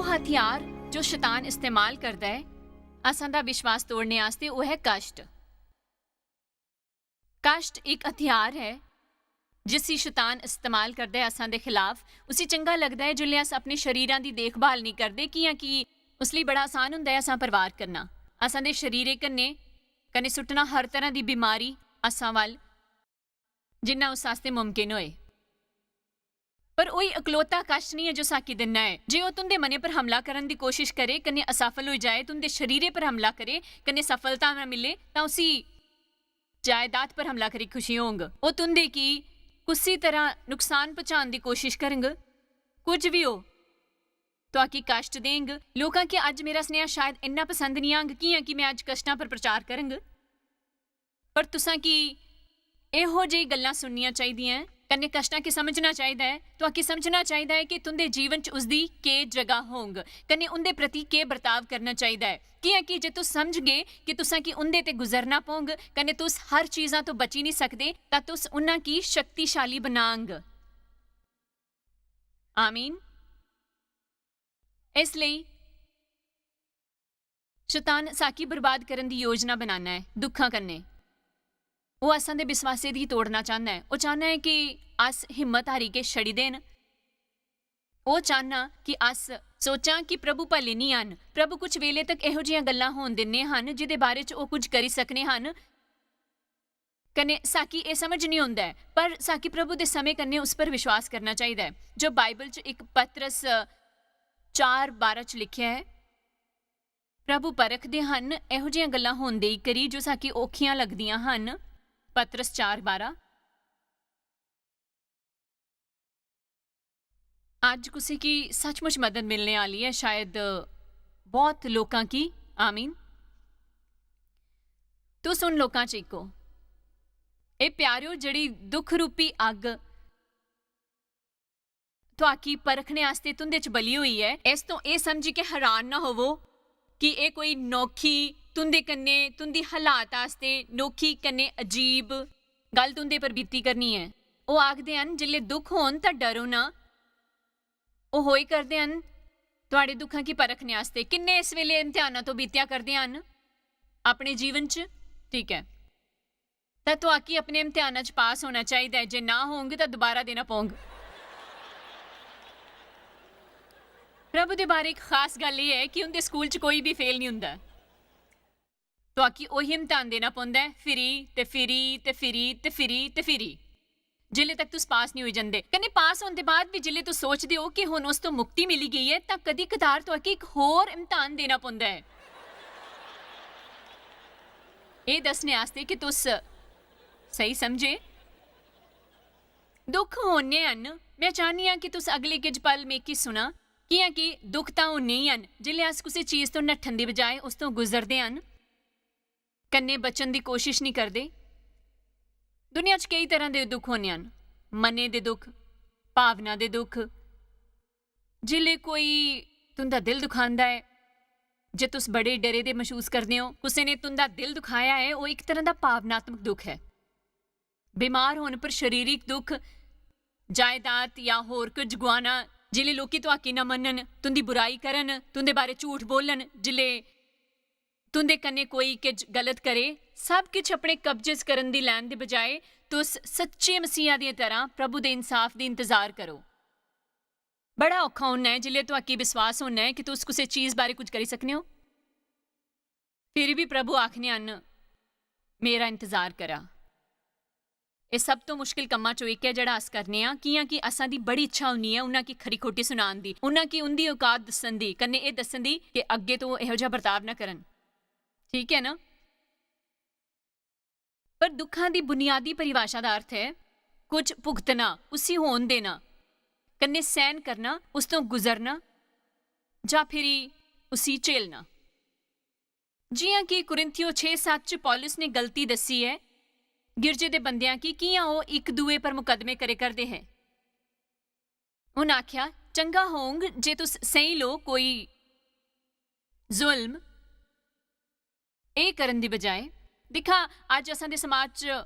हथियार जो शैतान इस्तेमाल करता है असां दा विश्वास तोड़ने वास्ते वो है कष्ट। कष्ट एक हथियार है जिसी शैतान इस्तेमाल करता है असां दे खिलाफ। उसी चंगा लगता है जिल्ले अस अपने शरीरां दी देखभाल नहीं करते, कि उसली बड़ा आसान हुंदा है असां परवार करना, असां दे शरीरे कन्ने सुट्टना हर तरह की बीमारी असां वल जिन्ना उस वास्ते मुमकिन होए। पर वही अकलौता कष्ट नहीं है जो साकी दिना है। जे वो तुंदे मने पर हमला करने की कोशिश करे कन्ने असफल हो जाए, तुंदे शरीरे पर हमला करे कन्ने सफलता न मिले, तो उसी जायदाद पर हमला करी खुशी होंग। वो तुंदे की किसी तरह नुकसान पहुंचाने की कोशिश करेंग, कुछ भी हो तो आकी कष्ट देंग। लोगों के अज मेरा स्नेहा शायद इन्ना पसंद नहीं आंग कि मैं अज कष्टां पर प्रचार करेंग, पर तुसां की इहो जी गल्लां सुननियां चाहिदियां, कन्ने कष्टां की समझना चाहिदा है। तो आकी समझना चाहिदा है कि तुंदे जीवन च उसदी के जगह होंग, कन्ने उनदे प्रति के बर्ताव करना चाहिदा है। कि जे तुस समझ गए कि तुसां की उनदे ते गुजरना पोंग, कन्ने तुस हर चीज़ां तो बची नहीं सकदे, तां तुस उन्हां की शक्तिशाली बनांग। आमीन। इसलिए शैतान साकी बर्बाद करने की योजना बनाना है दुखा कन्ने। वो असां दे विश्वासे दी तोड़ना चाहना है। वो चाहना है कि अस हिम्मत हारी के छड़ी देन। वो चाहना कि अस सोचां कि प्रभु भले नहीं हन। प्रभु कुछ वेले तक इहो जिहियां गल्लां होण दिंदे हन जिहदे बारे च वो कुछ करी सकने हन, कन्ने साकी ये समझ नहीं आउंदा है, पर साकी प्रभु दे समय कन्ने उस पर विश्वास करना चाहिए है। जो बाइबल च एक पतरस 4:12 च लिखिया है, प्रभु परखदे हन इहो जिहियां गल्लां होण देई करी जो साकी औखियां लगदियां हन। पतरस 4:12। आज किसी की सचमुच मदद मिलने वाली है, शायद बहुत लोगों की। आमीन। तो सुन लोगों च इको ए प्यारियो, जड़ी दुख रूपी अग तुहाकी परखने आस्ते तुंदे च बली हुई है, इस तो ये समझी के हैरान ना होवो कि ये कोई नौखी तुंदे कन्ने तुंदी हालात आस्ते नौखी कन्ने अजीब गल तुंदे पर बीती करनी है। वो आखदे हन जिल्ले दुख होन तां डरो ना। वो होई करदे हन तुहाडे दुखां की परखने आस्ते। किन्ने इस वेले इम्तिहानां तो बीतिया करदे हन अपने जीवन च, ठीक है, तां तुहाकी अपने इम्तिहानां च पास होना चाहिए। जे ना होंगे तां दोबारा देना पोंग। प्रभु दे बारे एक खास गल ये है कि उनके स्कूल च कोई भी फेल नहीं हुंदा। तो आकी ओही इम्तिहान देना पौंदा है, फिरी ते फिरी ते फिरी ते फिरी ते फिरी, जिले तक तुस पास नहीं हो जांदे। कन्ने पास होने बाद भी जिले तुस सोचदे हो कि हुण उस तो मुक्ति मिली गई है, तां कदी कदार तो आकी एक होर इम्तिहान देना पौंदा है, ये दसने आस्ते कि तुस सही समझे। दुख होने हन, मैं चाहनी हां कि तुस अगले किज पल मेकी सुना, कि दुख तां होने ही हन जिले अस किसी चीज तो नट्ठन दी बजाय उस तो गुजरदे हन, कन्ने बचन की कोशिश नहीं करते। दुनिया च कई तरह के दुख होने हन, मने दे दुख, भावना दे दुख। जिले कोई तुंदा दिल दुखांदा है, जे तुस बड़े डरे दे महसूस करते हो, किसी ने तुंदा दिल दुखाया है, वो एक तरह का भावनात्मक दुख है। बीमार होने पर शारीरिक दुख, जायदाद या होर कुछ गवाना, जिले लोकी तुहाकी ना मनन, तुंदी बुराई करन, तुंदे बारे झूठ बोलन, जिले तुंदे कन्ने कोई किज गलत करे, सब कुछ अपने कब्जे च करन दी लैन दे बजाय तुस सच्चे मसीहा दी तरह प्रभु दे इंसाफ दी इंतजार करो। बड़ा औखा होना है जिले तुहाकी विश्वास होना है कि तुस किसी चीज बारे कुछ करी सकने हो, फिर भी प्रभु आखने हन मेरा इंतजार करा। ये सब तो मुश्किल कम्मां चों एक है जड़ा अस करने आ, कि असां दी बड़ी इच्छा होनी है उन्हां की खरी खोटी सुनान दी, उन्हां की उनदी औकात दस्सन दी, कन्ने ये दस्सन दी कि अग्गे तो इहो जिहा बर्ताव ना करन, ठीक है ना। पर दुखां दी बुनियादी परिभाषा का अर्थ है कुछ भुगतना, उसी होन देना, कन्ने सहन करना, उस तो गुजरना, जा फिर उसी झेलना। जियां कि कुरिन्थियो 6:7 च पौलुस ने गलती दसी है गिरजे दे बंदियां की, कियां वो एक दूए पर मुकदमे करे करते हैं। उन आख्या चंगा होंग जे तुस सही लो कोई जुल्म ए करन दी बजाय। दिखा अज असां दे समाज च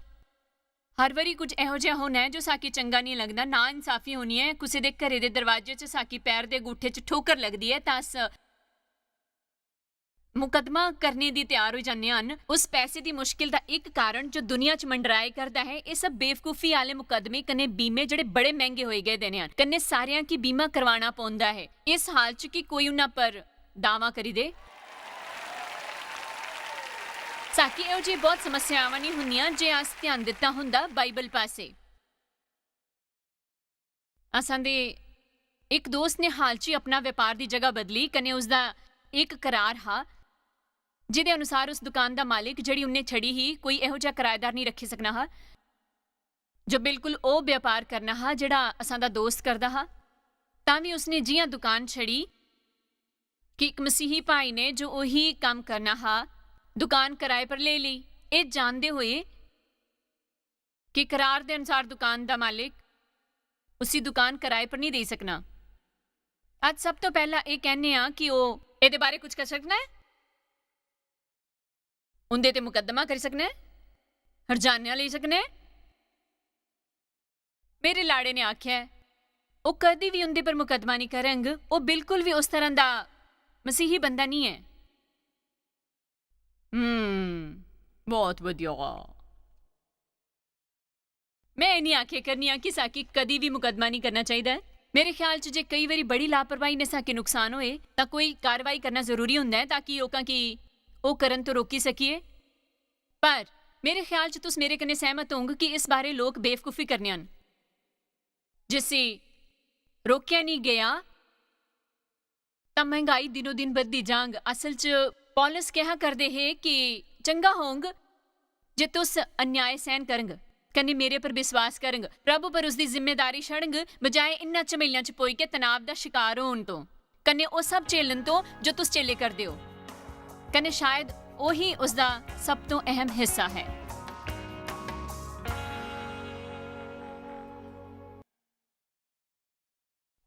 ਹਰ ਵਾਰੀ ਕੁਝ ਇਹੋ ਜਿਹਾ ਹੋਣਾ ਹੈ ਜੋ ਸਾਕੀ ਚੰਗਾ ਨਹੀਂ ਲੱਗਦਾ। ਨਾ ਇਨਸਾਫੀ ਹੋਣੀ ਹੈ, ਕਿਸੇ ਦੇ ਘਰੇ ਦੇ ਦਰਵਾਜ਼ੇ 'ਚ ਸਾਕੀ ਪੈਰ ਦੇ ਅੰਗੂਠੇ 'ਚ ਠੋਕਰ ਲੱਗਦੀ ਹੈ ਤਾਂ ਮੁਕੱਦਮਾ ਕਰਨੇ ਦੀ ਤਿਆਰ ਹੋ ਜਾਂਦੇ ਹਨ। ਉਸ ਪੈਸੇ ਦੀ ਮੁਸ਼ਕਿਲ ਦਾ ਇੱਕ ਕਾਰਨ ਜੋ ਦੁਨੀਆ 'ਚ ਮੰਡਰਾਏ ਕਰਦਾ ਹੈ, ਇਹ ਸਭ ਬੇਵਕੂਫੀ ਵਾਲੇ ਮੁਕੱਦਮੇ ਕਨੇ ਬੀਮੇ ਜਿਹੜੇ ਬੜੇ ਮਹਿੰਗੇ ਹੋਏ ਗਏ ਦੇ ਨੇ ਹਨ। ਕਨੇ ਸਾਰਿਆਂ ਕੀ ਬੀਮਾ ਕਰਵਾਉਣਾ ਪਾਉਂਦਾ ਹੈ ਇਸ ਹਾਲ 'ਚ ਕਿ ਕੋਈ ਉਹਨਾਂ ਪਰ ਦਾਵਾ ਕਰੀ ਦੇ। ਸਾਕੀ ਇਹੋ ਜਿਹੀ ਬਹੁਤ ਸਮੱਸਿਆਵਾਂ ਨਹੀਂ ਹੁੰਦੀਆਂ ਜੇ ਅਸ ਧਿਆਨ ਦਿੱਤਾ ਹੁੰਦਾ ਬਾਈਬਲ ਪਾਸੇ। ਅਸਾਂ ਦੇ ਇੱਕ ਦੋਸਤ ਨੇ ਹਾਲ 'ਚ ਆਪਣਾ ਵਪਾਰ ਦੀ ਜਗ੍ਹਾ ਬਦਲੀ ਕਨੇ ਉਸਦਾ ਇੱਕ ਕਰਾਰ ਹਾਂ ਜਿਹਦੇ ਅਨੁਸਾਰ ਉਸ ਦੁਕਾਨ ਦਾ ਮਾਲਿਕ ਜਿਹੜੀ ਉਹਨੇ ਛੜੀ ਹੀ ਕੋਈ ਇਹੋ ਜਿਹਾ ਕਿਰਾਏਦਾਰ ਨਹੀਂ ਰੱਖੀ ਸਕਣਾ ਹਾਂ ਜੋ ਬਿਲਕੁਲ ਉਹ ਵਪਾਰ ਕਰਨਾ ਹਾਂ ਜਿਹੜਾ ਅਸਾਂ ਦਾ ਦੋਸਤ ਕਰਦਾ ਹਾਂ। ਤਾਂ ਵੀ ਉਸਨੇ ਜੀਆਂ ਦੁਕਾਨ ਛੜੀ ਕਿ ਇੱਕ ਮਸੀਹੀ ਭਾਈ ਨੇ ਜੋ ਉਹੀ ਕੰਮ ਕਰਨਾ ਹਾਂ ਦੁਕਾਨ ਕਿਰਾਏ ਪਰ ਲੈ ਲਈ, ਇਹ ਜਾਣਦੇ ਹੋਏ ਕਿ ਕਰਾਰ ਦੇ ਅਨੁਸਾਰ ਦੁਕਾਨ ਦਾ ਮਾਲਿਕ ਉਸੀ ਦੁਕਾਨ ਕਿਰਾਏ ਪਰ ਨਹੀਂ ਦੇ ਸਕਣਾ। ਅੱਜ ਸਭ ਤੋਂ ਪਹਿਲਾਂ ਇਹ ਕਹਿੰਦੇ ਆ ਕਿ ਉਹ ਇਹਦੇ ਬਾਰੇ ਕੁਝ ਕਰ ਸਕਣਾ ਹੈ, ਉਹਦੇ ਤੇ ਮੁਕੱਦਮਾ ਕਰ ਸਕਣਾ ਹੈ, ਹਰਜਾਨਾ ਲੈ ਸਕਣਾ ਹੈ। ਮੇਰੇ ਲਾੜੇ ਨੇ ਆਖਿਆ ਉਹ ਕਦੀ ਵੀ ਉਹਦੇ ਪਰ ਮੁਕੱਦਮਾ ਨਹੀਂ ਕਰਾਂਗੇ, ਉਹ ਬਿਲਕੁਲ ਵੀ ਉਸ ਤਰ੍ਹਾਂ ਦਾ ਮਸੀਹੀ ਬੰਦਾ ਨਹੀਂ ਹੈ। ਬਹੁਤ ਵਧੀਆ। ਮੈਂ ਇਹ ਨਹੀਂ ਆਖਿਆ ਕਰਨੀ ਆ ਕਿ ਸਾਕੀ ਕਦੀ ਵੀ ਮੁਕੱਦਮਾ ਨਹੀਂ ਕਰਨਾ ਚਾਹੀਦਾ। ਮੇਰੇ ਖਿਆਲ 'ਚ ਜੇ ਕਈ ਵਾਰੀ ਬੜੀ ਲਾਪਰਵਾਹੀ ਨੇ ਸਾਕੇ ਨੁਕਸਾਨ ਹੋਏ ਤਾਂ ਕੋਈ ਕਾਰਵਾਈ ਕਰਨਾ ਜ਼ਰੂਰੀ ਹੁੰਦਾ ਹੈ ਤਾਂ ਕਿ ਲੋਕਾਂ ਕੀ ਉਹ ਕਰਨ ਤੋਂ ਰੋਕੀ ਸਕੀਏ। ਪਰ ਮੇਰੇ ਖਿਆਲ 'ਚ ਤੁਸੀਂ ਮੇਰੇ ਕਨੇ ਸਹਿਮਤ ਹੋਗੇ ਕਿ ਇਸ ਬਾਰੇ ਲੋਕ ਬੇਵਕੂਫੀ ਕਰਨੇ ਹਨ ਜਿਸੇ ਰੋਕਿਆ ਨਹੀਂ ਗਿਆ ਤਾਂ ਮਹਿੰਗਾਈ ਦਿਨੋਂ ਦਿਨ ਵੱਧਦੀ ਜਾਂਗ। ਅਸਲ 'ਚ ਪੌਲਸ ਕਿਹਾ ਕਰਦੇ ਹੈ ਕਿ ਚੰਗਾ ਹੋਂਗ ਜੇ ਤੁਸ ਅਨਿਆਏ ਸਹਿਨ ਕਰੰਗ ਕਨੇ ਮੇਰੇ ਪਰ ਵਿਸ਼ਵਾਸ ਕਰੰਗ, ਪ੍ਰਭੂ ਪਰ ਉਸਦੀ ਜ਼ਿੰਮੇਦਾਰੀ ਛੜੰਗ ਬਜਾਏ ਇਨ੍ਹਾਂ ਝਮੇਲਿਆਂ 'ਚ ਪੋਈ ਕੇ ਤਣਾਵ ਦਾ ਸ਼ਿਕਾਰ ਹੋਣ ਤੋਂ ਕਨੇ ਉਹ ਸਭ ਝੇਲਣ ਤੋਂ ਜੋ ਤੁਸ ਝੇਲੇ ਕਰਦੇ ਹੋ। ਕਨੇ ਸ਼ਾਇਦ ਉਹੀ ਉਸਦਾ ਸਭ ਤੋਂ ਅਹਿਮ ਹਿੱਸਾ ਹੈ।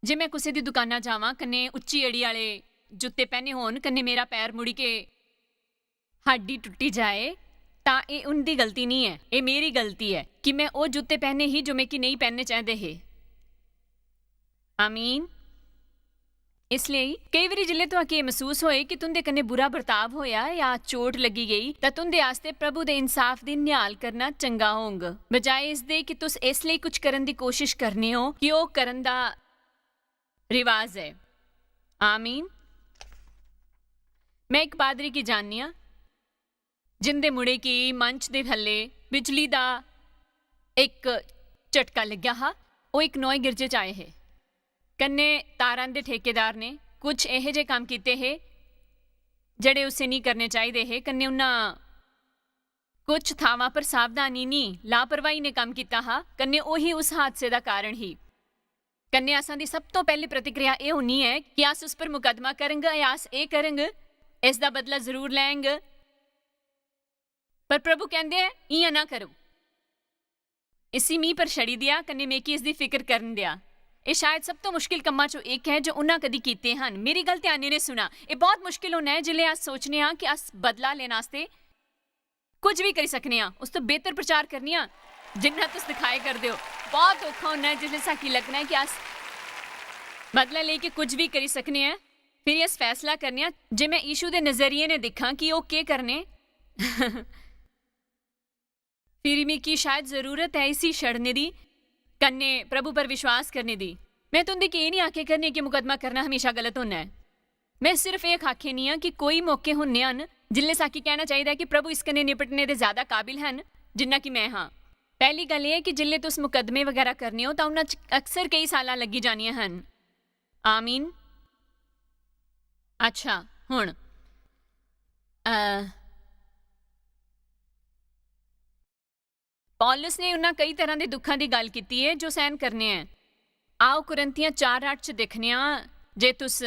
ਜੇ ਮੈਂ ਕਿਸੇ ਦੀ ਦੁਕਾਨਾਂ ਜਾਵਾਂ ਕਨੇ ਉੱਚੀ ਅੜੀ ਵਾਲੇ ਜੁੱਤੇ ਪਹਿਨੇ ਹੋਣ ਕਨੇ ਮੇਰਾ ਪੈਰ ਮੁੜੀ ਕੇ ਹੱਡੀ ਟੁੱਟੀ ਜਾਏ ਤਾਂ ਇਹ ਉਨਦੀ ਗਲਤੀ ਨਹੀਂ ਹੈ, ਇਹ ਮੇਰੀ ਗਲਤੀ ਹੈ ਕਿ ਮੈਂ ਉਹ ਜੁੱਤੇ ਪਹਿਨੇ ਹੀ ਜੋ ਮੈਂ ਕਿ ਨਹੀਂ ਪਹਿਨਣੇ ਚਾਹਦੇ ਹੈ। ਆਮੀਨ। ਇਸ ਲਈ ਕਈ ਵਾਰੀ ਜਿਲੇ ਤੋਂ ਆਕੇ ਮਹਿਸੂਸ ਹੋਏ ਕਿ ਤੁੰਦੇ ਕਨੇ ਬੁਰਾ ਵਰਤਾਵ ਹੋਇਆ ਜਾਂ ਚੋਟ ਲੱਗੀ ਗਈ ਤਾਂ ਤੁੰਦੇ ਆਸਤੇ ਪ੍ਰਭੂ ਦੇ ਇਨਸਾਫ ਦੀ ਨਿਹਾਲ ਕਰਨਾ ਚੰਗਾ ਹੋਊਗਾ ਬਜਾਏ ਇਸ ਦੇ ਕਿ ਤੁਸ ਇਸ ਲਈ ਕੁਝ ਕਰਨ ਦੀ ਕੋਸ਼ਿਸ਼ ਕਰਨੇ ਹੋ ਕਿ ਉਹ ਕਰਨ ਦਾ ਰਿਵਾਜ ਹੈ। ਆਮੀਨ। ਮੈਂ ਇੱਕ ਪਾਦਰੀ ਕੀ ਜਾਣਨੀ ਹਾਂ ਜਿੰਦੇ ਮੁੜੇ ਕੀ ਮੰਚ ਦੇ ਥੱਲੇ ਬਿਜਲੀ ਦਾ ਇੱਕ ਝਟਕਾ ਲੱਗਿਆ ਹਾਂ। ਉਹ ਇੱਕ ਨੌਏ ਗਿਰਜੇ 'ਚ ਆਏ ਹੈ ਕੰਨੇ ਤਾਰਾਂ ਦੇ ਠੇਕੇਦਾਰ ਨੇ ਕੁਝ ਇਹੋ ਜਿਹੇ ਕੰਮ ਕੀਤੇ ਹੈ ਜਿਹੜੇ ਉਸੇ ਨਹੀਂ ਕਰਨੇ ਚਾਹੀਦੇ ਹੈ। ਕੰਨੇ ਉਹਨਾਂ ਕੁਝ ਥਾਵਾਂ ਪਰ ਸਾਵਧਾਨੀ ਨਹੀਂ ਲਾਪਰਵਾਹੀ ਨੇ ਕੰਮ ਕੀਤਾ ਹਾਂ ਕੰਨੇ ਉਹੀ ਉਸ ਹਾਦਸੇ ਦਾ ਕਾਰਨ ਹੀ। ਕੰਨੇ ਆਸਾਂ ਦੀ ਸਭ ਤੋਂ ਪਹਿਲੀ ਪ੍ਰਤੀਕਿਰਿਆ ਇਹ ਹੋਣੀ ਹੈ ਕਿ ਆਸ ਉਸ ਪਰ ਮੁਕੱਦਮਾ ਕਰਾਂਗੇ ਆਸ ਇਹ ਕਰਾਂਗੇ ਇਸ ਦਾ ਬਦਲਾ ਜ਼ਰੂਰ ਲੈਂਗੇ। ਪਰ ਪ੍ਰਭੂ ਕਹਿੰਦੇ ਹੈ ਇਆਂ ਨਾ ਕਰੋ, ਇਸੀ ਮੀਂਹ ਪਰ ਛੜੀ ਦਿਆ ਕੰਨੇ ਮੇਕੀ ਇਸ ਦੀ ਫਿਕਰ ਕਰਨ ਦਿਆ। ਇਹ ਸ਼ਾਇਦ ਸਭ ਤੋਂ ਮੁਸ਼ਕਿਲ ਕੰਮਾਂ 'ਚੋਂ ਇੱਕ ਹੈ ਜੋ ਉਹਨਾਂ ਕਦੀ ਕੀਤੇ ਹਨ। ਮੇਰੀ ਗੱਲ ਧਿਆਨ ਨੇ ਸੁਣਾ। ਇਹ ਬਹੁਤ ਮੁਸ਼ਕਿਲ ਹੋਣਾ ਹੈ ਜਿਲੇ ਅਸ ਸੋਚਨੇ ਹਾਂ ਕਿ ਅਸ ਬਦਲਾ ਲੈਣ ਵਾਸਤੇ ਕੁਝ ਵੀ ਕਰੀ ਸਕਨੇ ਹਾਂ, ਉਸ ਤੋਂ ਬਿਹਤਰ ਪ੍ਰਚਾਰ ਕਰਨੀ ਆ ਜਿੰਨਾ ਤੁਸੀਂ ਦਿਖਾਏ ਕਰਦੇ ਹੋ। ਬਹੁਤ ਔਖਾ ਹੋਣਾ ਹੈ ਜਿਸਲੇ ਸਾਕੀ ਲੱਗਣਾ ਹੈ ਕਿ ਅਸ ਬਦਲਾ ਲੈ ਕੇ ਕੁਝ ਵੀ ਕਰੀ ਸਕਨੇ ਹਾਂ। ਫਿਰ ਇਸ ਫੈਸਲਾ ਕਰਨੇ ਆ ਜੇ ਮੈਂ ਈਸ਼ੂ ਦੇ ਨਜ਼ਰੀਏ ਨੇ ਦੇਖਾਂ ਕਿ ਉਹ ਕੀ ਕਰਨੇ ਫਿਰ ਮੈਂ ਕੀ ਸ਼ਾਇਦ ਜ਼ਰੂਰਤ ਹੈ ਇसी ਛੜਨੇ ਦੀ ਕੰਨੇ ਪ੍ਰਭੂ ਪਰ ਵਿਸ਼ਵਾਸ ਕਰਨੇ ਦੀ। ਮੈਂ ਤੁੰਦੀ ਕਿ ਇਹ ਨਹੀਂ ਆਖੇ ਕਰਨੇ ਕਿ ਮੁਕੱਦਮਾ ਕਰਨਾ ਹਮੇਸ਼ਾ ਗਲਤ ਹੋਣਾ ਹੈ। ਮੈਂ ਸਿਰਫ ਇਹ ਆਖੇ ਨਹੀਂ ਹਾਂ ਕਿ ਕੋਈ ਮੌਕੇ ਹੁੰਨੇ ਹਨ ਜਿਲੇ ਸਾਕੀ ਕਹਿਣਾ ਚਾਹੀਦਾ ਕਿ ਪ੍ਰਭੂ ਇਸ ਕਨੇ ਨਿਪਟਣੇ ਦੇ ਜ਼ਿਆਦਾ ਕਾਬਿਲ ਹਨ ਜਿੰਨਾ ਕਿ ਮੈਂ ਹਾਂ। ਪਹਿਲੀ ਗੱਲ ਇਹ ਹੈ ਕਿ ਜਿਲੇ ਤੁਸੀਂ ਮੁਕੱਦਮੇ ਵਗੈਰਾ ਕਰਨੇ ਹੋ ਤਾਂ ਉਹਨਾਂ 'ਚ ਅਕਸਰ ਕਈ ਸਾਲਾਂ ਲੱਗੀ ਜਾਣੀਆਂ ਹਨ। ਆਮੀਨ। ਅੱਛਾ ਹੁਣ ਪੌਲਸ ਨੇ ਉਹਨਾਂ ਕਈ ਤਰ੍ਹਾਂ ਦੇ ਦੁੱਖਾਂ ਦੀ ਗੱਲ ਕੀਤੀ ਹੈ ਜੋ ਸਹਿਨ ਕਰਨੇ ਹੈ। ਆਓ ਕੁਰਿੰਥੀਆਂ 4:8 'ਚ ਦੇਖਨੇ ਆ ਜੇ ਤੁਸ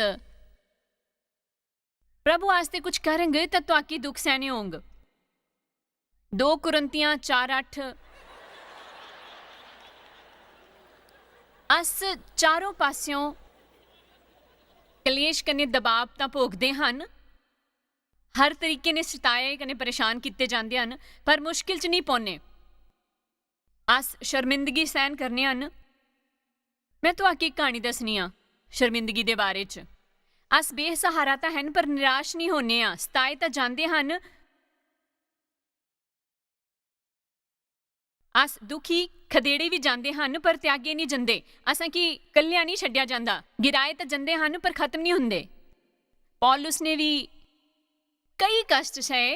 ਪ੍ਰਭੂ ਵਾਸਤੇ ਕੁਝ ਕਰਨਗੇ ਤਾਂ ਤੁਹਾਕੀ ਦੁੱਖ ਸਹਿਨੇ ਹੋਣਗੇ। 2 ਕੁਰਿੰਥੀਆਂ 4:8 ਅਸ ਚਾਰੋਂ ਪਾਸਿਓਂ ਕਲੇਸ਼ ਕਨੇ ਦਬਾਅ ਤਾਂ ਭੋਗਦੇ ਹਨ, ਹਰ ਤਰੀਕੇ ਨੇ ਸਤਾਏ ਕਨੇ ਪਰੇਸ਼ਾਨ ਕੀਤੇ ਜਾਂਦੇ ਹਨ ਪਰ ਮੁਸ਼ਕਿਲ 'ਚ ਨਹੀਂ ਪਾਉਂਦੇ। अस शर्मिंदगी सहन करने हन। मैं तुहानू एक कहानी दसनी आ शर्मिंदगी दे बारे च। अस बेसहारा तां हन पर निराश नहीं होने आ। सताए तां जांदे हन, अस दुखी खदेड़े भी जांदे हन पर त्यागे नहीं जंदे। असां की कल्लिया नहीं छड्डिया जांदा। गिराए तां जंदे हन पर खत्म नहीं हुंदे। पौलुस ने भी कई कष्ट सहे।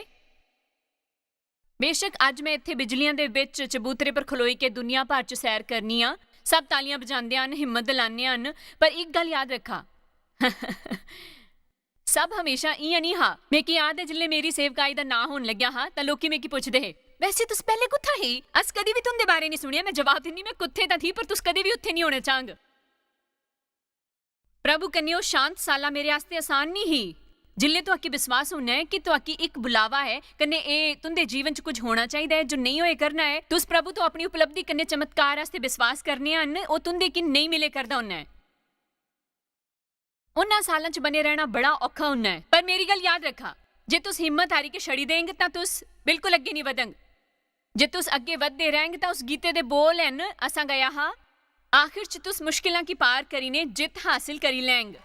बेशक अज मैं इत्थे बिजलियां दे विच चबूतरे पर खलोई के दुनिया भर च सैर करनी आ। सब तालियां बजांदे हन, हिम्मत दिलाने हन, पर एक गल याद रखा सब हमेशा इयां नहीं हा। मिगी याद है जिल्ले मेरी सेवकाई दा नां होन लग्या हा तां लोकी मिगी पुछदे हे, वैसे तुस पहले कुत्था ही? अस कदी भी तुंदे बारे नहीं सुनिया। मैं जवाब दिन्नी, मैं कुत्थे तां थी पर तुस कदी भी उत्थे नहीं होना चाहंग। प्रभु कन्ने ओ शांत साला मेरे आस्ते आसान नहीं ही। जिल्ले तुहाकी विश्वास होना है कि तुहाकी एक बुलावा है कन्ने ए तुंदे जीवन च कुछ होना चाहिदा है जो नहीं होए करना है, तुस प्रभु तो अपनी उपलब्धि कन्ने चमत्कार आस्ते विश्वास करने हन, ओ तुंदे कि नहीं मिले करदा होना है। उन्हां सालां च बने रहना बड़ा औखा होना है। पर मेरी गल याद रखा, जे तुस हिम्मत हारी के छड़ी देंग तां तुस बिल्कुल अगे नहीं वधंग। जे तुस अगे वधदे रहेंगे तां उस गीते दे बोल हन, असां गया हा, आखिर च तुस मुश्किलां की पार करीने जित हासिल करी लैंग।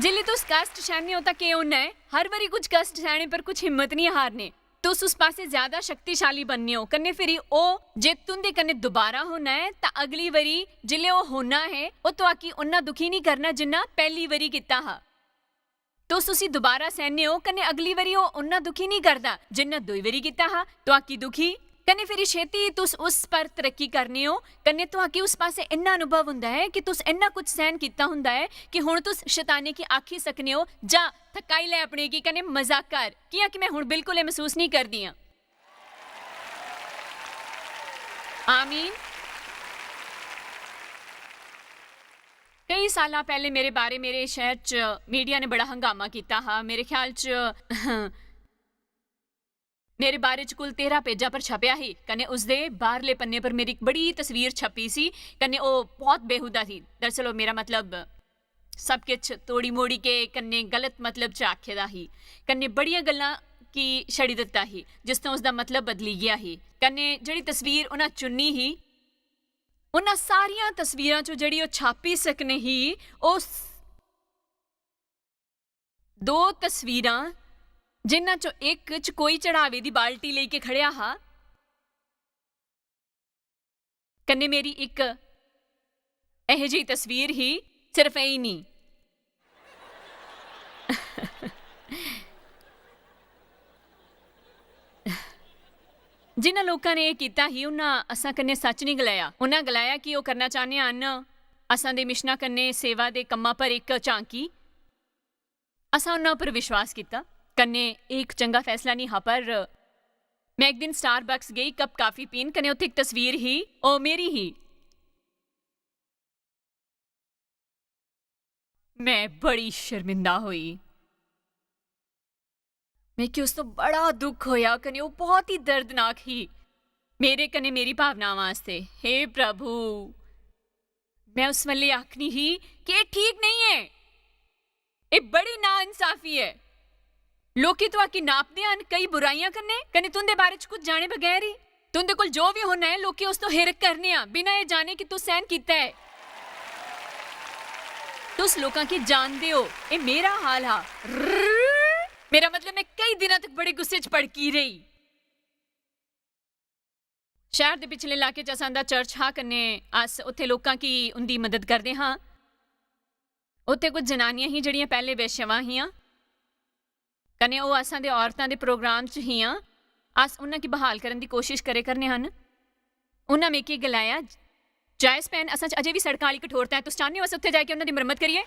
जिल्ले तुस कष्ट सहने हो तां के होना है? हर बारी कुछ कष्ट सहने पर कुछ हिम्मत नहीं हारने। तुस उस पासे ज्यादा शक्तिशाली बनने हो कन्ने फिरी ओ जे तुंदे कन्ने दोबारा होना है तां अगली वरी जिल्ले ओ होना है ओ तुहाकी उन्ना दुखी नहीं करना जिन्ना पहली वरी कीता हा। तुस उसी दोबारा सहने हो कन्ने अगली वरी ओ उन्ना दुखी नहीं करदा जिन्ना दुई वरी कीता हा। तुहाकी दुखी कन्ने फिरी छेती तुस उस पर तरक्की करने हो कन्ने तुहाकी उस पासे इन्ना अनुभव हुंदा है कि तुस इन्ना कुछ सहन कीता हुंदा है कि हुण तुस शैताने की आखी सकने हो जा थकाई ले अपने की कन्ने मजाक कर किया कि मैं हुण बिल्कुल ये महसूस नहीं करदी हां। आमीन। कई साल पहले मेरे बारे मेरे शहर च मीडिया ने बड़ा हंगामा किया हा। मेरे ख्याल च मेरे बारे च कुल 13 पेजा पर छपया ही कन्ने उसदे बाहरले पन्ने पर मेरी एक बड़ी तस्वीर छपी सी कन्ने ओ बहुत बेहुदा थी। दरअसल ओ मेरा मतलब सब किछ तोड़ी मोड़ी के कन्ने गलत मतलब च आखे दा ही कन्ने बड़ियां गल्लां की छड़ी दिता ही जिस तो उसदा मतलब बदली गया ही। कन्ने जड़ी तस्वीर उन्हां चुनी ही उन्हां सारियां तस्वीरां चो जड़ी ओ छापी सकने ही उस दो तस्वीरां जिन्हां चो एक च कोई चढ़ावे दी बाल्टी लेके खड़िया हा कन्ने मेरी एक एह जी तस्वीर ही सिर्फ यही नहीं जिन्हां लोकां ने यह कीता ही उन्हां असां कन्ने सच नहीं गलाया। उन्हां गलाया कि वो करना चाहने हन असां दे मिशनां कन्ने सेवा दे कम्मां पर एक झांकी। असां उन्हां पर विश्वास किया कन्ने एक चंगा फैसला नहीं हा। पर मैं एक दिन स्टारबक्स गई कप काफी पीन कन्ने उत्थे एक तस्वीर ही ओ मेरी ही। मैं बड़ी शर्मिंदा हुई। मैं कि उस तो बड़ा दुख होया कन्ने वो बहुत ही दर्दनाक ही मेरे कन्ने मेरी भावनावां वास्ते। हे प्रभु, मैं उस वेले आखनी ही कि ये ठीक नहीं है, ये बड़ी नाइंसाफी है। लोकी तो आकी नापदे हन कई बुराइयां कन्ने तुंदे बारे च कुछ जाने बगैर ही तुंदे कोल जो भी होना है लोकी उस तो हिरक करने आ बिना ये जाने कि तू सहन कीता है। तुस लोकां की जानदे हो ये मेरा हाल हा। मेरा मतलब मैं कई दिनों तक बड़े गुस्से च भड़की रही। शहर दे पिछले इलाके च असां दा चर्च हा कन्ने अस उत्थे लोकां की उंदी मदद करदे हां। उत्थे कुछ जनानियां ही जड़ियां पहले वेश्यावां हियां कन्ने ओ असां दे औरतां दे प्रोग्राम च हियां। अस उन्हां की बहाल करन दी कोशिश करे करने हन। उन्हां मिगी गलाया जायज़ भैन असां च अजे भी सड़कां वाली कठोरता है, तुस चाहने हो अस उत्थे जाके उन्हां दी मरम्मत करिए?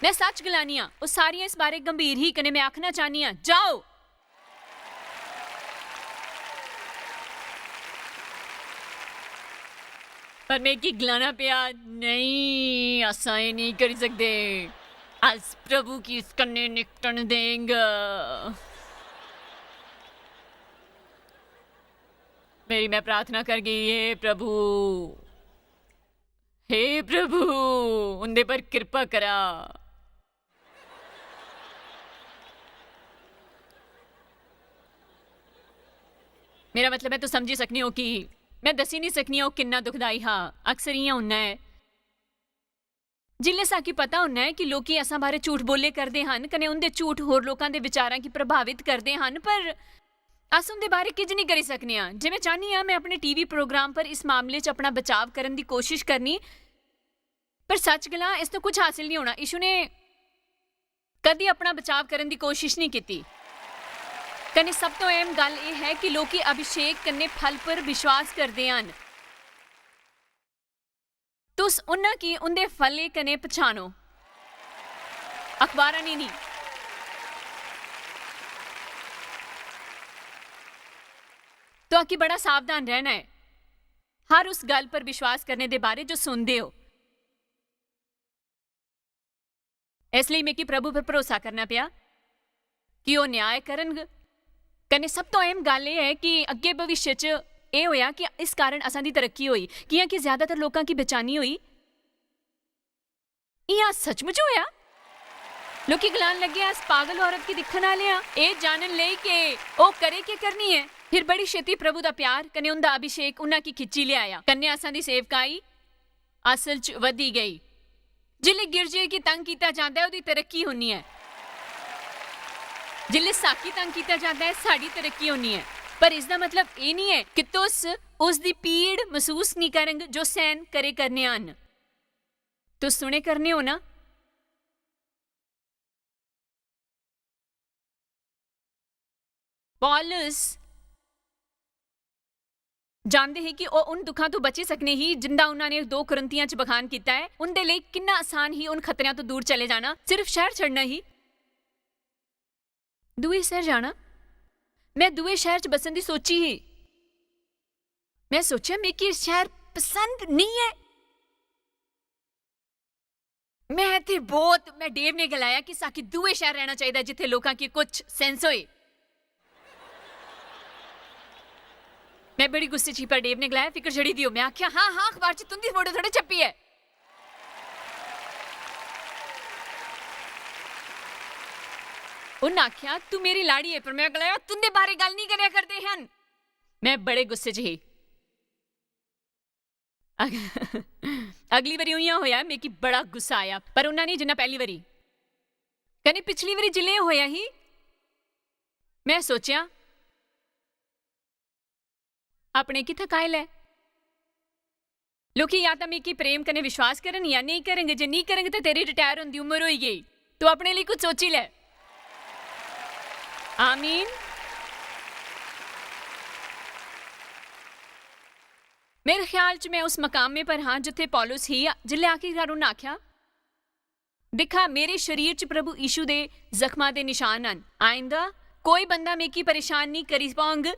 मैं सच गलानी आ ओ सारियां इस बारे गंभीर ही कन्ने मैं आखना चाहनी आ जाओ। पर मैं की गलाना पिया नहीं असां ये नहीं करी सकते, अस प्रभु की इस कन्ने निकटन देंगे। मेरी मैं प्रार्थना कर गई हे प्रभु उनदे पर कृपा करा। मेरा मतलब है तो समझी सकनी हो कि मैं दसी नहीं सकनी हो किन्ना दुखदाई हाँ अक्सर इयां होना है जिल्ले साकी पता होना है कि लोकी असां बारे झूठ बोले करदे हन कने उनदे झूठ होर लोकां दे विचारां की प्रभावित करदे हन पर अस उनदे बारे किज नहीं करी सकने हां जे मैं चाहनी हां मैं अपने टीवी प्रोग्राम पर इस मामले च अपना बचाव करन दी कोशिश करनी पर सच गल्लां इस तो कुछ हासिल नहीं होना यीशु ने कदी अपना बचाव करन दी कोशिश नहीं की कने सब तो अहम गल यह है कि लोकी अभिषेक कन्ने फल पर विश्वास करदे हन तुस उन्ना की उनदे फले कने पछाणो अखबारां नहीं तो आकी बड़ा सावधान रहना है हर उस गल पर विश्वास करने दे बारे जो सुनदे हो इसलिए मैं कि प्रभु पर भरोसा करना पिया कि वह न्याय करनगे कने सब तो अहम गल यह है कि अगे भविष्य च यह होया कि इस कारण असां दी तरक्की हुई कि ज्यादातर लोगों की बेचानी हुई इया सचमुच होया लोकी गलान लगे इस पागल औरत की दिखण वाले ए जानन लई के ओ करे के करनी है फिर बड़ी छेती प्रभु दा प्यार कने उनदा अभिषेक उन्हां की खिच्ची लिया कन्या असां दी सेवकाई असल च वधी गई जिले गिरजे की तंग किया जाता है उहदी तरक्की होनी है जिले साकी तंग किया जाता है साड़ी तरक्की होनी है पर इसका मतलब ये नहीं है कि तुस उसकी पीड़ महसूस नहीं करेंगे जो सहन करे करने आन तो सुने करने हो ना पौलुस जानते हैं कि वो उन दुखों तो बचे सकने ही जिंदा उन्होंने 2 कुरिन्थियां च बखान किया है उनके लिए कितना आसान ही उन खतरों तो दूर चले जाना सिर्फ शहर छड़ना ही दूए शहर जाना मैं दूए शहर च बसन की सोची ही मैं सोचा मैं कि शहर पसंद नहीं है मैं डेव ने गलाया कि साकी दूए शहर रहना चाहिए जिथे लोगों की कुछ सेंस होए मैं बड़ी गुस्से ची पर डेव ने गलाया फिक्र छड़ी दियो मैं आख्या हाँ हाँ अखबार च तुंदी फोटो थोड़े छपी है उन्हें आख्या तू मेरी लाड़ी है पर मैं गलाया तुंदे बारे गल नहीं करया करते हैं मैं बड़े गुस्से च ही अगली बारी उइया होया मैं कि बड़ा गुस्सा आया पर उन्हें नहीं जिन्ना पहली बारी कने पिछली बारी जिले होया ही मैं सोचा अपने की थकाइल है लोकी या तो मैं कि प्रेम कने विश्वास करन या नहीं करेंगे जे नहीं करेंगे तो तेरी रिटायर होने की उम्र हो गई तो अपने लिए कुछ सोची ले आमीन मेरे ख्याल च मैं उस मकाम में पर हाँ जिथे पौलुस ही जिले आखिरकार उन्हें आख्या दिखा मेरे शरीर च प्रभु यीशु दे जख्मां दे निशान हन आइंदा कोई बंदा मेकी परेशान नहीं करी पाऊंग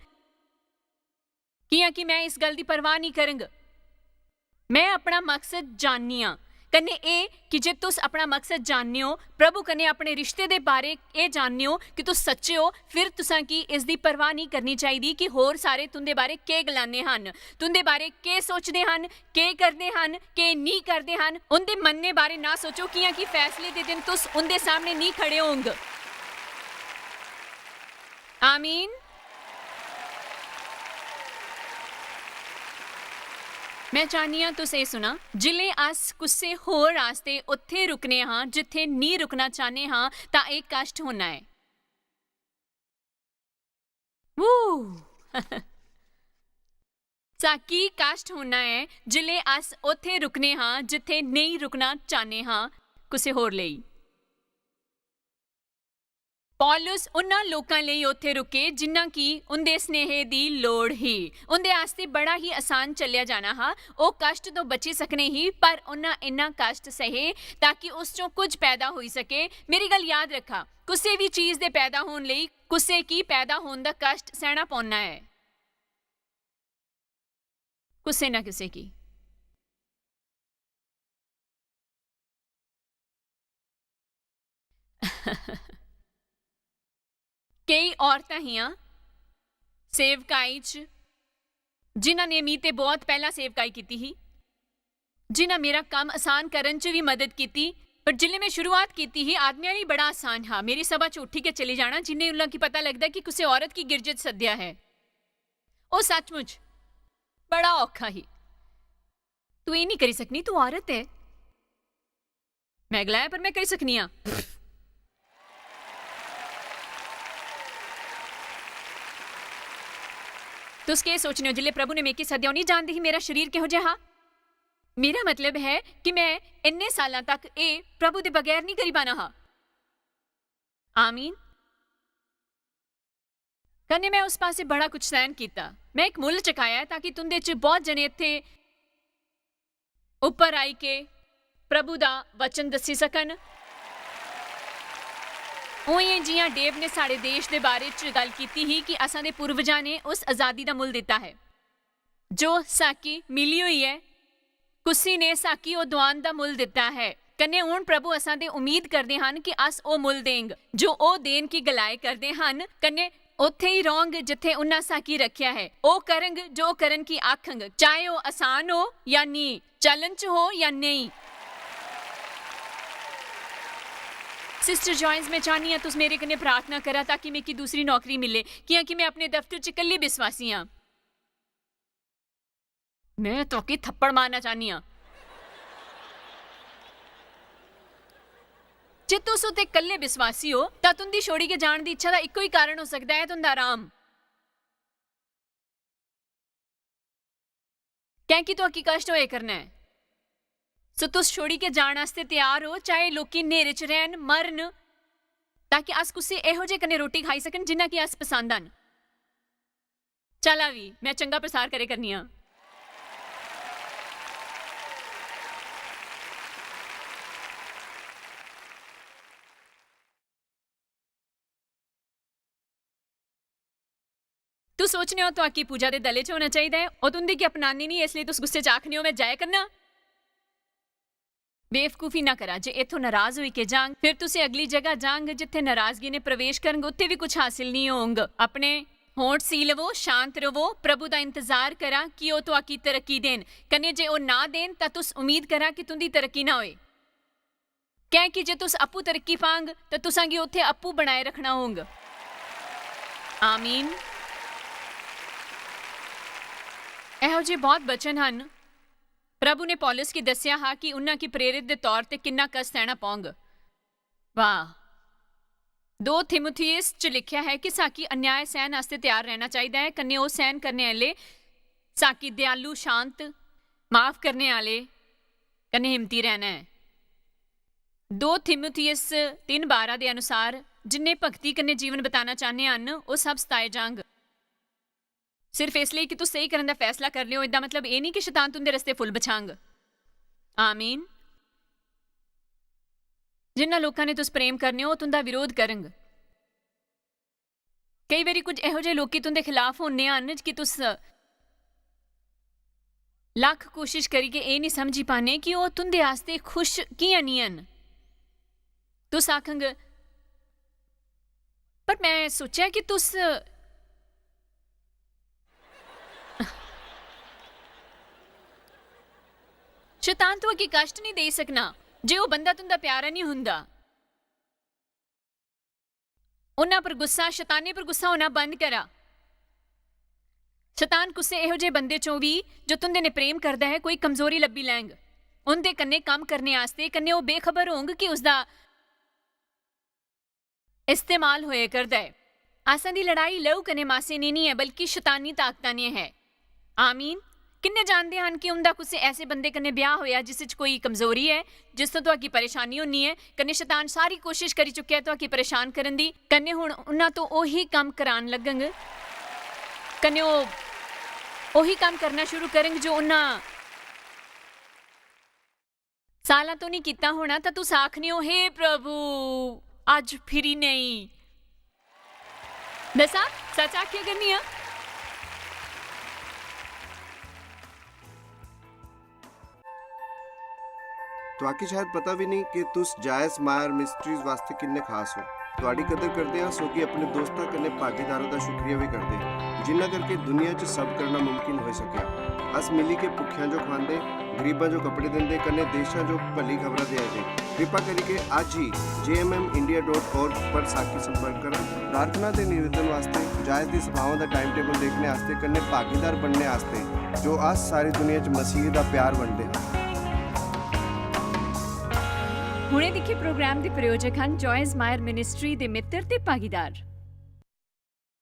कि मैं इस गल की परवाह नहीं करंग मैं अपना मकसद जाननी हाँ कन्ने ए कि जे तुस अपना मकसद जानने हो प्रभु कन्ने अपने रिश्ते दे बारे ए जानने हो कि तुस सच्चे हो फिर तुसां की इस दी परवाह नहीं करनी चाहिए कि होर सारे तुंदे बारे के गलाने हन तुंदे बारे के सोचते हन के करते हन के नहीं करते हन उनके मनने बारे ना सोचो कि फैसले दे दिन तुस उनके सामने नहीं खड़े होंगे आमीन मैं चाहनी हाँ तुस सुना जिले अस कुसे होर रास्ते उत्थे रुकने हाँ जिथे नहीं रुकना चाहने हाँ ता एक कष्ट होना है साकी कष्ट होना है जिले अस उत्थे रुकने हाँ जिथे नहीं रुकना चाहने हाँ कुसे होर लेई पौलुस उन्हां लोकां लई उत्थे रुके जिन्हां की उनदे स्नेह दी लोड़ ही उनदे आस्ते बड़ा ही आसान चलिया जाना हा ओ कष्ट तो बची सकने ही पर उन्हां इन्ना कष्ट सहे ताकि उस चों कुछ पैदा होई सके मेरी गल याद रखा कुसे भी चीज दे पैदा होने लई कुसे की पैदा होने दा कष्ट सहना पौना है कुसे ना कुसे की कई औरतां हियां सेवकाई च जिन्हां ने मी ते बहुत पहला सेवकाई की ही जिन्हां मेरा काम आसान करन च भी मदद की पर जिल्ले मैं शुरुआत की ही आदमियां लिए बड़ा आसान हा मेरी सभा च उठी के चली जाना जिन्हें उन्हें की पता लगता कि किसी औरत की गिरजे सद्या है ਉਹ ਸੱਚਮੁੱਚ ਬੜਾ ਔਖਾ ਹੀ। ਤੂੰ ਇਹ ਨਹੀਂ ਕਰੀ ਸਕਣੀ, ਤੂੰ ਔਰਤ ਹੈ। ਮੈਂ ਅਗਲਾ ਹੈ ਪਰ ਮੈਂ ਕਰੀ ਸਕਨੀ ਆ। तुस के सोचने हो जिले प्रभु ने मेकी सद्या नहीं जानती ही मेरा शरीर किहो जिहा? मेरा मतलब है कि मैं इन्ने सालां तक ए प्रभु दे बगैर नहीं करी पाना हा। आमीन। कन्ने मैं उस पासे बड़ा कुछ सहन किया। मैं एक मुल चकाया ताकि तुंदे च बहुत जने इत्थे उपर आई के प्रभु दा वचन दसी सकन। उइयां जियां डेव ने साढ़े देश के बारे च गल कीती ही कि असां दे पूर्वजां ने उस आज़ादी का मुल दिता है जो साकी मिली हुई है। कुसी ने साकी ओ दुआन का मुल दिता है। कन्ने हुण प्रभु असां दे उम्मीद करदे हन कि अस ओ मुल देंग जो ओ देन की गलाए करदे हन। कन्ने उत्थे ही रहोंग जिथे उन्हां साकी रखिया है। ओ करंग जो करन की आखंग, चाहे ओ आसान हो या नहीं, चलन च हो या नहीं। सिस्टर जॉइंस, मैं चाहनी हाँ तुस मेरे कन्ने प्रार्थना करा ताकि मेरी दूसरी नौकरी मिले, क्योंकि मैं अपने दफ्तर च कल्ली विश्वासी हाँ। मैं तो की थप्पड़ मारना चाहनी हाँ। जे तुस उत्ते कल्ले विश्वासी हो तां तुंदी छोड़ी के जाण दी इच्छा दा इक्को ही कारण हो सकदा है, तुंदा आराम। क्योंकि तो की कष्ट होए करना है। सो तुस छोड़ी के जाण वास्ते तैयार हो, चाहे लोकी नेरे च रहन मरन, ताकि अस कुछ इहो जे कन्ने रोटी खाई सकन जिन्ना कि अस पसंद हन। चला भी मैं चंगा प्रसार करे करनी हाँ। तू सोचने हो तो आकी पूजा दे दले च होना चाहिए, और तुंदी की अपनानी नहीं, इसलिए तुस गुस्से च आखने हो मैं जाया करना। बेवकूफी ना करा। जे इथों नाराज हुई के जांग, फिर तुसी अगली जगह जांग जिथे नाराजगी ने प्रवेश करंगे, उत्थे भी कुछ हासिल नहीं होंगे। अपने होंठ सी लवो, शांत रवो, प्रभु दा इंतजार करा कि ओ तो आकी तरक्की देन। कन्ने जे ओ ना देन तां तुस उम्मीद करा कि तुंदी तरक्की ना होए। क्या कि जे तुस अप्पू तरक्की पांग तां तुसांगी उत्थे अप्पू बनाए रखना होंगे। आमीन। ਇਹੋ ਜਿਹੇ बहुत बचन ਹਨ प्रभु ने पौलुस की दसिया हा कि उन्हां की प्रेरित के तौर पर किन्ना कष्ट सहना पाऊंगा। वाह। 2 थिमुथियुस च लिखिया है कि साकी अन्याय सहन वास्ते तैयार रहना चाहिए है। कन्ने ओ सहन करने वाले साकी दयालु, शांत, माफ करने वाले, कन्ने हिम्मती रहना है। 2 थिमुथियुस 3:12 के अनुसार जिन्हें भगती कन्ने जीवन बिताना चाहते हैं वो सब सताए जांग, सिर्फ इसलिए कि तू सही करने का फैसला कर लियो। इदा मतलब ये नहीं कि शैतान तुंदे रस्ते फुल बछांग। आमीन। जिन्ना लोगों ने तुस प्रेम करने हो तुंदा विरोध करंग। कई बारी कुछ इहो जे लोग तुंदे खिलाफ होने आन कि तुस लख कोशिश करी के ये नहीं समझी पाने कि वो तुंदे आस्ते खुश कियां नहीं हन। तुस आखंग पर मैं सोचा कि तुस शैतान तो की कष्ट नहीं दे सकना जे वो बंदा तुंदा प्यारा नहीं हुंदा। उन्हां पर गुस्सा, शैतानी पर गुस्सा होना बंद करा। शैतान कुसे इहो जे बंदे चों भी जो तुंदे ने प्रेम करदा है कोई कमजोरी लब्बी लैंग, उनदे कन्ने काम करने आस्ते कन्ने वो बेखबर होंग कि उसदा इस्तेमाल होए करदा है। आसां दी लड़ाई लहू कन्ने मासे नहीं है बल्कि शैतानी ताकतां ने है। आमीन। किन्ने जानते हैं कि उनका कुछ ऐसे बंदे कन्ने ब्याह होया जिस च कोई कमजोरी है, जिस तो तुहाकी परेशानी होनी है। कन्ने शैतान सारी कोशिश करी चुके है तुहाकी परेशान करन दी। कन्ने हुण उन्हां तो ओही काम करान लगंग, कन्ने ओही काम करना शुरू करेंगे जो उन्हां सालां तो नहीं कीता होना। तो तुस आखने हो हे प्रभु अज फिरी नहीं। दसा सच आखिया करनी है। तुहाकी शायद पता भी नहीं कि तुस जायस मायर मिस्ट्रीज वास्ते किन्ने खास हो। तुहाडी कदर करते हैं सो कि अपने दोस्तों कन्ने भागीदारों का शुक्रिया भी करते हैं जिन्ना करके दुनिया च सब करना मुमकिन हो सकिया। अस मिली के भुखियां जो खांदे, गरीबां जो कपड़े देंदे, कन्ने देशां जो भली खबरां दे। कृपा करके आज ही jmmindia.org पर साकी संपर्क करें। प्रार्थना ते निवेदन वास्ते जायज़ दी सभावां दा टाइम टेबल देखने वास्ते कन्ने भागीदार बनने वास्ते जो अस सारी दुनिया च मसीह दा प्यार वंडदे हां। ਹੁਣੇ ਦੇਖੇ ਪ੍ਰੋਗਰਾਮ ਦੇ ਪ੍ਰਾਯੋਜਕ ਹਨ ਜੋਇਸ ਮਾਇਰ ਮਿਨਿਸਟਰੀ ਦੇ ਮਿੱਤਰ ਤੇ ਭਾਗੀਦਾਰ।